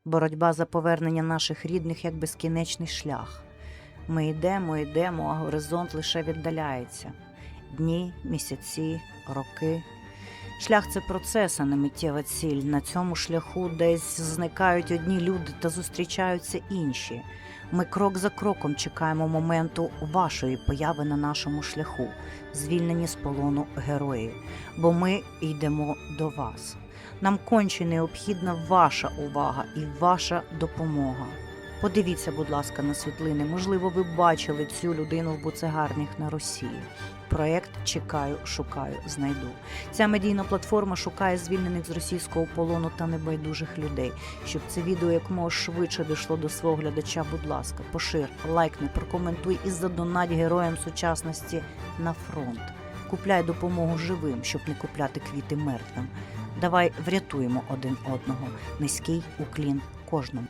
Боротьба за повернення наших рідних як безкінечний шлях. Ми йдемо, а горизонт лише віддаляється. Дні, місяці, роки. Шлях – це процес, а не миттєва ціль. На цьому шляху десь зникають одні люди та зустрічаються інші. Ми крок за кроком чекаємо моменту вашої появи на нашому шляху, звільнені з полону герої. Бо ми йдемо до вас. Нам конче необхідна ваша увага і ваша допомога. Подивіться, будь ласка, на світлини. Можливо, ви бачили цю людину в буцегарнях на Росії. Проєкт «Чекаю, шукаю, знайду». Ця медійна платформа шукає звільнених з російського полону та небайдужих людей. Щоб це відео якомога швидше дійшло до свого глядача, будь ласка, пошир, лайкни, прокоментуй і задонать героям сучасності на фронт. Купляй допомогу живим, щоб не купляти квіти мертвим. Давай врятуємо один одного. Низький уклін кожному.